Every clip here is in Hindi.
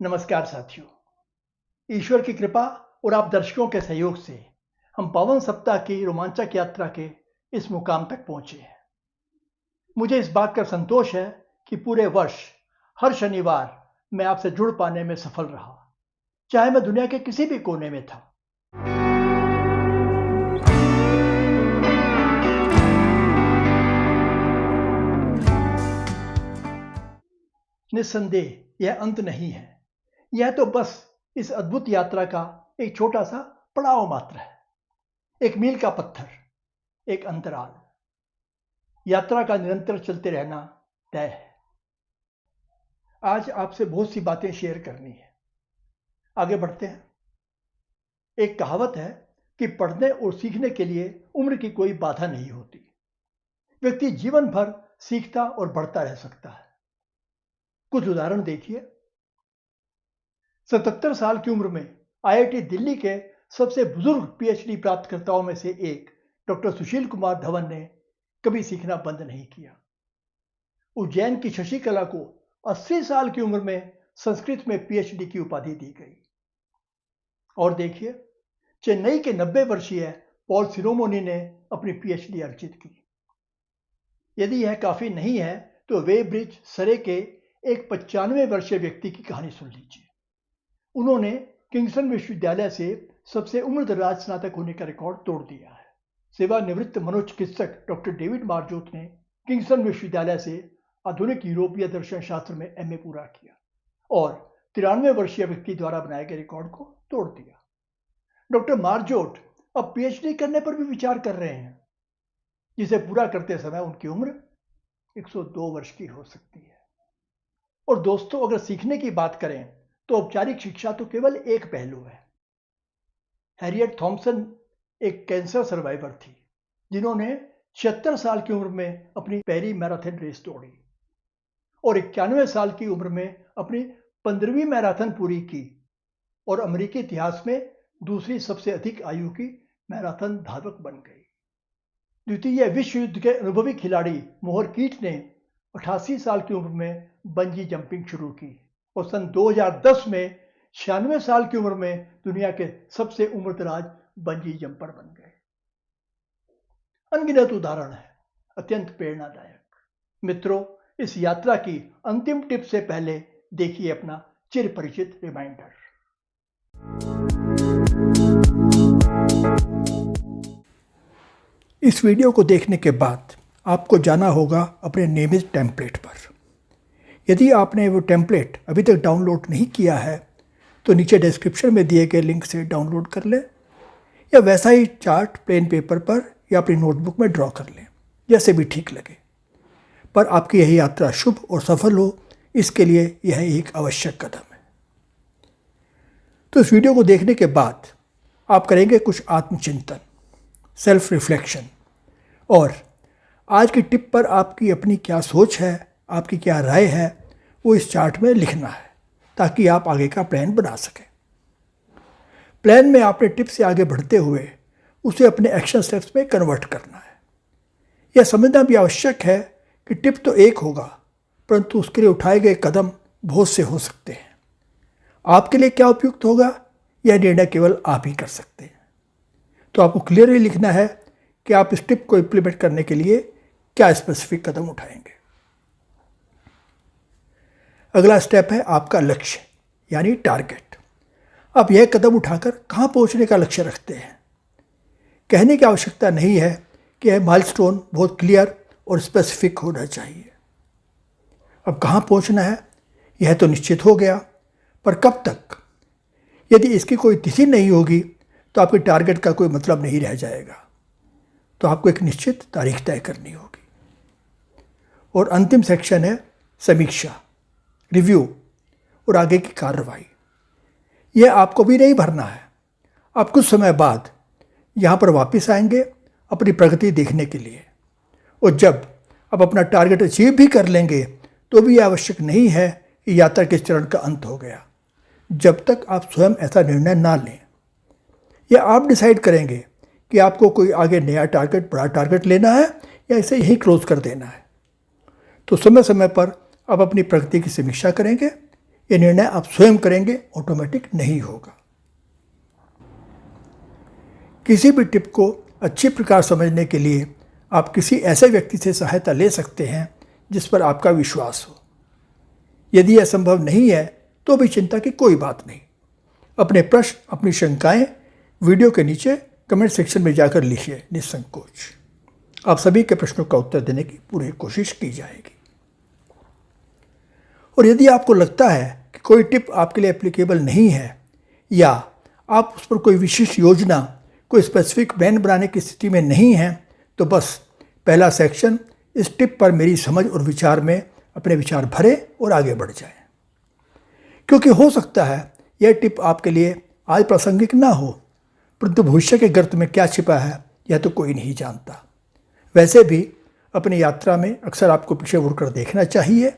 नमस्कार साथियों। ईश्वर की कृपा और आप दर्शकों के सहयोग से हम पावन सप्ताह की रोमांचक यात्रा के इस मुकाम तक पहुंचे हैं। मुझे इस बात का संतोष है कि पूरे वर्ष हर शनिवार मैं आपसे जुड़ पाने में सफल रहा, चाहे मैं दुनिया के किसी भी कोने में था। निस्संदेह यह अंत नहीं है। यह तो बस इस अद्भुत यात्रा का एक छोटा सा पड़ाव मात्र है, एक मील का पत्थर, एक अंतराल। यात्रा का निरंतर चलते रहना तय है। आज आपसे बहुत सी बातें शेयर करनी है। आगे बढ़ते हैं। एक कहावत है कि पढ़ने और सीखने के लिए उम्र की कोई बाधा नहीं होती। व्यक्ति जीवन भर सीखता और बढ़ता रह सकता है। कुछ उदाहरण देखिए। 77 साल की उम्र में आईआईटी दिल्ली के सबसे बुजुर्ग पीएचडी प्राप्तकर्ताओं में से एक डॉक्टर सुशील कुमार धवन ने कभी सीखना बंद नहीं किया। उज्जैन की शशिकला को 80 साल की उम्र में संस्कृत में पीएचडी की उपाधि दी गई। और देखिए, चेन्नई के 90 वर्षीय पॉल सिरोमोनी ने अपनी पीएचडी अर्जित की। यदि यह काफी नहीं है तो वे ब्रिज सरे के एक 95 वर्षीय व्यक्ति की कहानी सुन लीजिए। उन्होंने किंगस्टन विश्वविद्यालय से सबसे उम्रदराज स्नातक होने का रिकॉर्ड तोड़ दिया है। सेवानिवृत्त मनोचिकित्सक डॉक्टर डेविड मार्जोट ने किंगस्टन विश्वविद्यालय से आधुनिक यूरोपीय दर्शन शास्त्र में एमए पूरा किया और 93 वर्षीय व्यक्ति द्वारा बनाए गए रिकॉर्ड को तोड़ दिया। डॉक्टर मार्जोट अब पीएचडी करने पर भी विचार कर रहे हैं, जिसे पूरा करते समय उनकी उम्र 102 वर्ष की हो सकती है। और दोस्तों, अगर सीखने की बात करें तो औपचारिक शिक्षा तो केवल एक पहलू है। हैरियट थॉमसन एक कैंसर सर्वाइवर थी, जिन्होंने 76 साल की उम्र में अपनी पहली मैराथन रेस दौड़ी और 91 साल की उम्र में अपनी 15वीं मैराथन पूरी की और अमेरिकी इतिहास में दूसरी सबसे अधिक आयु की मैराथन धावक बन गई। द्वितीय विश्व युद्ध के अनुभवी खिलाड़ी मोहर कीट ने 88 साल की उम्र में बंजी जंपिंग शुरू की और सन 2010 में 96 साल की उम्र में दुनिया के सबसे उम्रदराज बंजी जंपर बन गए। अनगिनत उदाहरण है, अत्यंत प्रेरणादायक। मित्रों, इस यात्रा की अंतिम टिप से पहले देखिए अपना चिर परिचित रिमाइंडर। इस वीडियो को देखने के बाद आपको जाना होगा अपने नियमित टेम्पलेट पर। यदि आपने वो टेम्पलेट अभी तक डाउनलोड नहीं किया है तो नीचे डिस्क्रिप्शन में दिए गए लिंक से डाउनलोड कर लें, या वैसा ही चार्ट प्लेन पेपर पर या अपनी नोटबुक में ड्रॉ कर लें, जैसे भी ठीक लगे। पर आपकी यह यात्रा शुभ और सफल हो, इसके लिए यह एक आवश्यक कदम है। तो इस वीडियो को देखने के बाद आप करेंगे कुछ आत्मचिंतन, सेल्फ रिफ्लेक्शन, और आज की टिप पर आपकी अपनी क्या सोच है, आपकी क्या राय है, वो इस चार्ट में लिखना है, ताकि आप आगे का प्लान बना सकें। प्लान में आपने टिप से आगे बढ़ते हुए उसे अपने एक्शन स्टेप्स में कन्वर्ट करना है। यह समझना भी आवश्यक है कि टिप तो एक होगा, परंतु उसके लिए उठाए गए कदम बहुत से हो सकते हैं। आपके लिए क्या उपयुक्त होगा, यह निर्णय केवल आप ही कर सकते हैं। तो आपको क्लियरली लिखना है कि आप इस टिप को इम्प्लीमेंट करने के लिए क्या स्पेसिफिक कदम उठाएंगे। अगला स्टेप है आपका लक्ष्य, यानी टारगेट। आप यह कदम उठाकर कहाँ पहुँचने का लक्ष्य रखते हैं। कहने की आवश्यकता नहीं है कि यह माइलस्टोन बहुत क्लियर और स्पेसिफिक होना चाहिए। अब कहाँ पहुँचना है यह तो निश्चित हो गया, पर कब तक? यदि इसकी कोई तिथि नहीं होगी तो आपके टारगेट का कोई मतलब नहीं रह जाएगा। तो आपको एक निश्चित तारीख तय करनी होगी। और अंतिम सेक्शन है समीक्षा, रिव्यू और आगे की कार्रवाई। यह आपको भी नहीं भरना है। आप कुछ समय बाद यहाँ पर वापस आएंगे अपनी प्रगति देखने के लिए, और जब आप अपना टारगेट अचीव भी कर लेंगे तो भी यह आवश्यक नहीं है कि यात्रा के चरण का अंत हो गया, जब तक आप स्वयं ऐसा निर्णय ना लें। या आप डिसाइड करेंगे कि आपको कोई आगे नया टारगेट, बड़ा टारगेट लेना है या इसे यहीं क्लोज कर देना है। तो समय समय पर आप अपनी प्रगति की समीक्षा करेंगे ये निर्णय आप स्वयं करेंगे, ऑटोमेटिक नहीं होगा। किसी भी टिप को अच्छी प्रकार समझने के लिए आप किसी ऐसे व्यक्ति से सहायता ले सकते हैं जिस पर आपका विश्वास हो। यदि यह संभव नहीं है तो भी चिंता की कोई बात नहीं। अपने प्रश्न, अपनी शंकाएं वीडियो के नीचे कमेंट सेक्शन में जाकर लिखिए निसंकोच। आप सभी के प्रश्नों का उत्तर देने की पूरी कोशिश की जाएगी। और यदि आपको लगता है कि कोई टिप आपके लिए एप्लीकेबल नहीं है या आप उस पर कोई विशेष योजना, कोई स्पेसिफिक प्लान बनाने की स्थिति में नहीं हैं, तो बस पहला सेक्शन इस टिप पर मेरी समझ और विचार में अपने विचार भरें और आगे बढ़ जाएं। क्योंकि हो सकता है यह टिप आपके लिए आज प्रासंगिक ना हो, परंतु भविष्य के गर्त में क्या छिपा है यह तो कोई नहीं जानता। वैसे भी अपनी यात्रा में अक्सर आपको पीछे मुड़कर देखना चाहिए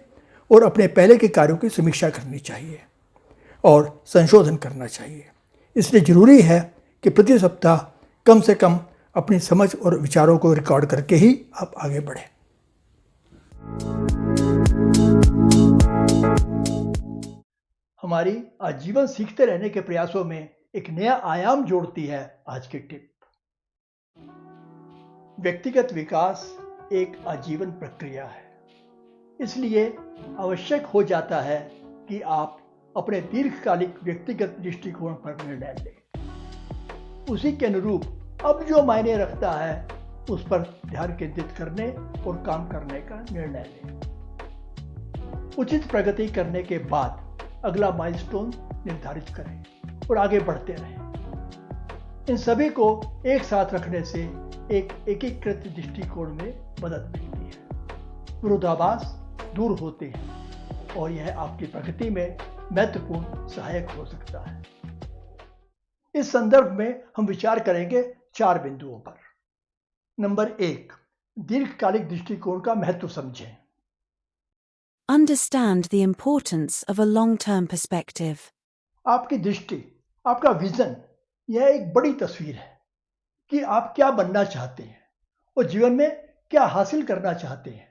और अपने पहले के कार्यों की समीक्षा करनी चाहिए और संशोधन करना चाहिए। इसलिए ज़रूरी है कि प्रति सप्ताह कम से कम अपनी समझ और विचारों को रिकॉर्ड करके ही आप आगे बढ़ें। हमारी आजीवन सीखते रहने के प्रयासों में एक नया आयाम जोड़ती है आज की टिप। व्यक्तिगत विकास एक आजीवन प्रक्रिया है, इसलिए आवश्यक हो जाता है कि आप अपने दीर्घकालिक व्यक्तिगत दृष्टिकोण पर निर्णय लें। उसी के अनुरूप अब जो मायने रखता है उस पर ध्यान केंद्रित करने और काम करने का निर्णय लें। उचित प्रगति करने के बाद अगला माइलस्टोन निर्धारित करें और आगे बढ़ते रहें। इन सभी को एक साथ रखने से एक एकीकृत दृष्टिकोण में मदद मिलती है। विरोधाभास दूर होते हैं और यह आपकी प्रगति में महत्वपूर्ण सहायक हो सकता है। इस संदर्भ में हम विचार करेंगे 4 बिंदुओं पर। नंबर 1, दीर्घकालिक दृष्टिकोण का महत्व समझें। Understand the importance of a long-term perspective. आपकी दृष्टि, आपका विजन, यह एक बड़ी तस्वीर है कि आप क्या बनना चाहते हैं और जीवन में क्या हासिल करना चाहते हैं।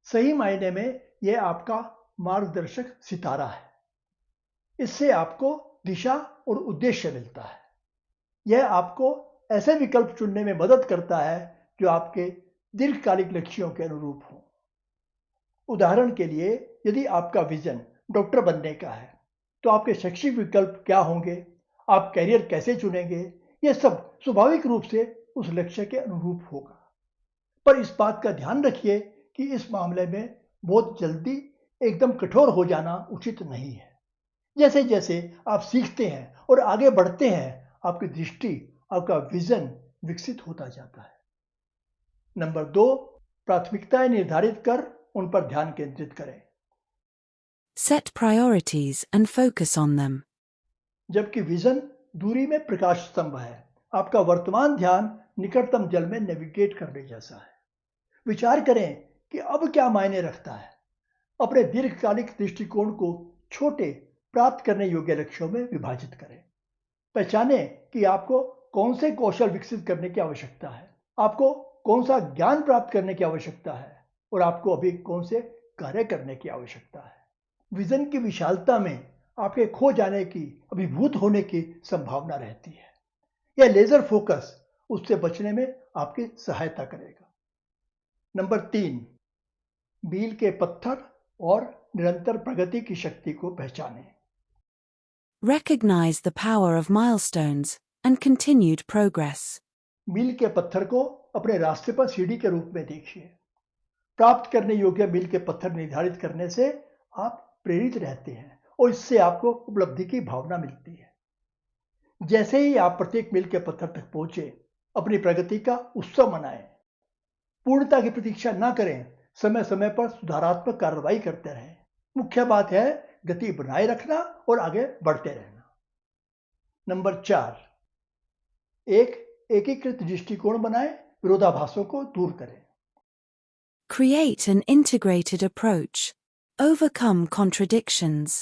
सही मायने में यह आपका मार्गदर्शक सितारा है। इससे आपको दिशा और उद्देश्य मिलता है। यह आपको ऐसे विकल्प चुनने में मदद करता है जो आपके दीर्घकालिक लक्ष्यों के अनुरूप हों। उदाहरण के लिए, यदि आपका विजन डॉक्टर बनने का है तो आपके शैक्षिक विकल्प क्या होंगे, आप करियर कैसे चुनेंगे, यह सब स्वाभाविक रूप से उस लक्ष्य के अनुरूप होगा। पर इस बात का ध्यान रखिए कि इस मामले में बहुत जल्दी एकदम कठोर हो जाना उचित नहीं है। जैसे जैसे आप सीखते हैं और आगे बढ़ते हैं, आपकी दृष्टि, आपका विजन विकसित होता जाता है। नंबर 2, प्राथमिकताएं निर्धारित कर उन पर ध्यान केंद्रित करें। Set priorities and focus on them. जबकि विजन दूरी में प्रकाश स्तंभ है, आपका वर्तमान ध्यान निकटतम जल में नेविगेट करने जैसा है। विचार करें कि अब क्या मायने रखता है। अपने दीर्घकालिक दृष्टिकोण को छोटे, प्राप्त करने योग्य लक्ष्यों में विभाजित करें। पहचानें कि आपको कौन से कौशल विकसित करने की आवश्यकता है, आपको कौन सा ज्ञान प्राप्त करने की आवश्यकता है और आपको अभी कौन से कार्य करने की आवश्यकता है। विजन की विशालता में आपके खो जाने की, अभिभूत होने की संभावना रहती है। यह लेजर फोकस उससे बचने में आपकी सहायता करेगा। नंबर 3, मील के पत्थर और निरंतर प्रगति की शक्ति को पहचानें। Recognize the power of milestones and continued progress. मील के पत्थर को अपने रास्ते पर सीढ़ी के रूप में देखिए। प्राप्त करने योग्य मील के पत्थर निर्धारित करने से आप प्रेरित रहते हैं और इससे आपको उपलब्धि की भावना मिलती है। जैसे ही आप प्रत्येक मील के पत्थर तक पहुंचे, अपनी प्रगति का उत्सव मनाएं। पूर्णता की प्रतीक्षा न करें, समय समय पर सुधारात्मक कार्रवाई करते रहें। मुख्य बात है गति बनाए रखना और आगे बढ़ते रहना। नंबर 4, एक एकीकृत दृष्टिकोण बनाएं, विरोधाभासों को दूर करें। Create an integrated approach. Overcome contradictions.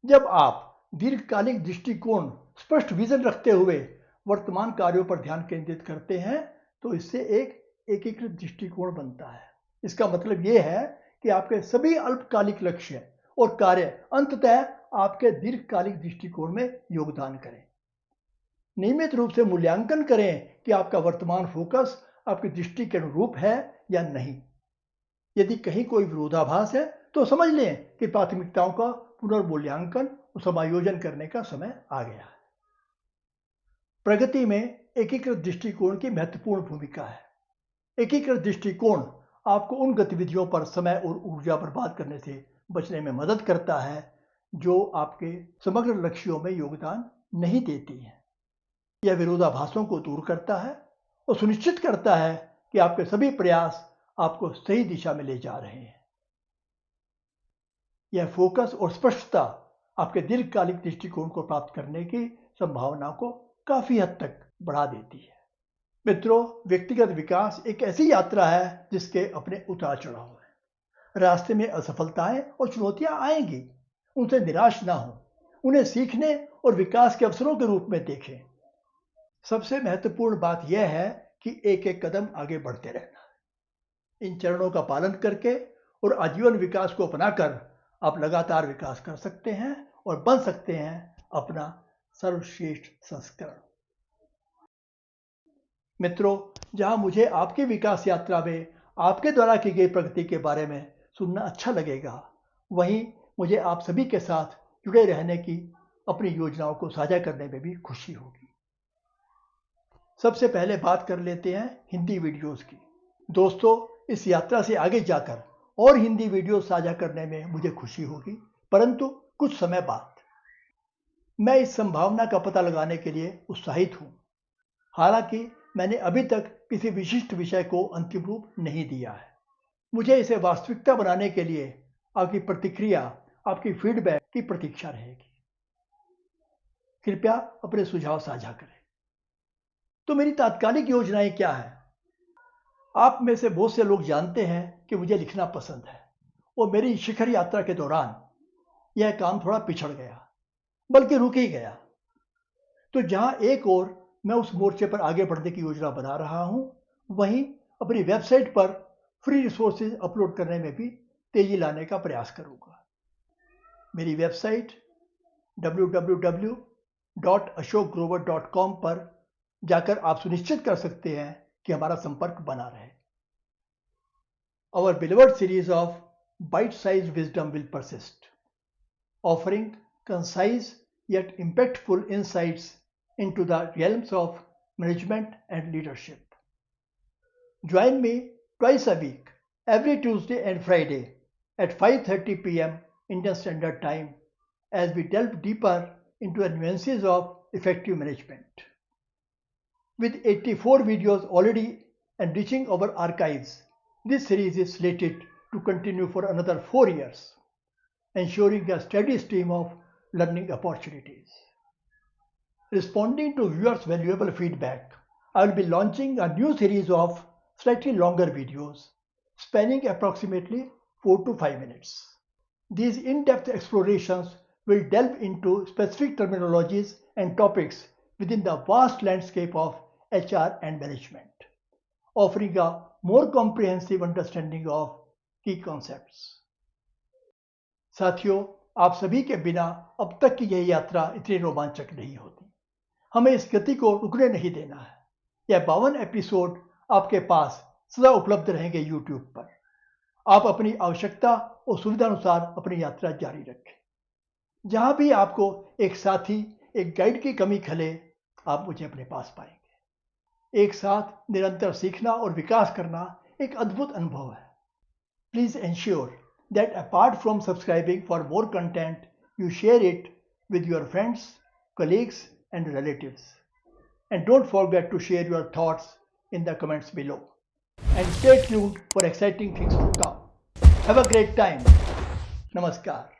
जब आप दीर्घकालिक दृष्टिकोण, स्पष्ट विजन रखते हुए वर्तमान कार्यों पर ध्यान केंद्रित करते हैं तो इससे एक एकीकृत दृष्टिकोण बनता है। इसका मतलब यह है कि आपके सभी अल्पकालिक लक्ष्य और कार्य अंततः आपके दीर्घकालिक दृष्टिकोण में योगदान करें। नियमित रूप से मूल्यांकन करें कि आपका वर्तमान फोकस आपकी दृष्टि के अनुरूप है या नहीं। यदि कहीं कोई विरोधाभास है तो समझ लें कि प्राथमिकताओं का पुनर्मूल्यांकन और समायोजन करने का समय आ गया है। प्रगति में एकीकृत दृष्टिकोण की महत्वपूर्ण भूमिका है। एकीकृत दृष्टिकोण आपको उन गतिविधियों पर समय और ऊर्जा बर्बाद करने से बचने में मदद करता है जो आपके समग्र लक्ष्यों में योगदान नहीं देती है। यह विरोधाभासों को दूर करता है और सुनिश्चित करता है कि आपके सभी प्रयास आपको सही दिशा में ले जा रहे हैं। यह फोकस और स्पष्टता आपके दीर्घकालिक दृष्टिकोण को प्राप्त करने की संभावना को काफी हद तक बढ़ा देती है। मित्रों, व्यक्तिगत विकास एक ऐसी यात्रा है जिसके अपने उतार चढ़ाव हैं। रास्ते में असफलताएं और चुनौतियां आएंगी, उनसे निराश ना हो, उन्हें सीखने और विकास के अवसरों के रूप में देखें। सबसे महत्वपूर्ण बात यह है कि एक एक कदम आगे बढ़ते रहना है। इन चरणों का पालन करके और आजीवन विकास को अपनाकर आप लगातार विकास कर सकते हैं और बन सकते हैं अपना सर्वश्रेष्ठ संस्करण। मित्रों, जहां मुझे आपकी विकास यात्रा में आपके द्वारा की गई प्रगति के बारे में सुनना अच्छा लगेगा, वहीं मुझे आप सभी के साथ जुड़े रहने की अपनी योजनाओं को साझा करने में भी खुशी होगी। सबसे पहले बात कर लेते हैं हिंदी वीडियोस की। दोस्तों, इस यात्रा से आगे जाकर और हिंदी वीडियो साझा करने में मुझे खुशी होगी, परंतु कुछ समय बाद। मैं इस संभावना का पता लगाने के लिए उत्साहित हूं। हालांकि मैंने अभी तक किसी विशिष्ट विषय को अंतिम रूप नहीं दिया है। मुझे इसे वास्तविकता बनाने के लिए आपकी प्रतिक्रिया, आपकी फीडबैक की प्रतीक्षा रहेगी। कृपया अपने सुझाव साझा करें। तो मेरी तात्कालिक योजनाएं क्या हैं? आप में से बहुत से लोग जानते हैं कि मुझे लिखना पसंद है और मेरी शिखर यात्रा के दौरान यह काम थोड़ा पिछड़ गया, बल्कि रुक ही गया। तो जहां एक ओर मैं उस मोर्चे पर आगे बढ़ने की योजना बना रहा हूं, वहीं अपनी वेबसाइट पर फ्री रिसोर्सेज अपलोड करने में भी तेजी लाने का प्रयास करूंगा। मेरी वेबसाइट www.ashokgrover.com पर जाकर आप सुनिश्चित कर सकते हैं कि हमारा संपर्क बना रहे। Our beloved series of bite-sized wisdom will persist, offering concise yet impactful insights into the realms of management and leadership. Join me twice a week, every Tuesday and Friday at 5:30 p.m. Indian Standard Time, as we delve deeper into the nuances of effective management. With 84 videos already enriching our archives, this series is slated to continue for another 4 years, ensuring a steady stream of learning opportunities. Responding to viewers' valuable feedback, I will be launching a new series of slightly longer videos, spanning approximately 4 to 5 minutes. These in-depth explorations will delve into specific terminologies and topics within the vast landscape of HR and management, offering a more comprehensive understanding of key concepts. साथियों, आप सभी के बिना अब तक की यह यात्रा इतनी रोमांचक नहीं होती। हमें इस गति को रुकने नहीं देना है। यह 52 एपिसोड आपके पास सदा उपलब्ध रहेंगे YouTube पर। आप अपनी आवश्यकता और सुविधा अनुसार अपनी यात्रा जारी रखें। जहां भी आपको एक साथी, एक गाइड की कमी खले, आप मुझे अपने पास पाएंगे। एक साथ निरंतर सीखना और विकास करना एक अद्भुत अनुभव है। Please ensure that apart from subscribing for more content, you share it with your friends, colleagues, and relatives. And don't forget to share your thoughts in the comments below. And stay tuned for exciting things to come. Have a great time. Namaskar.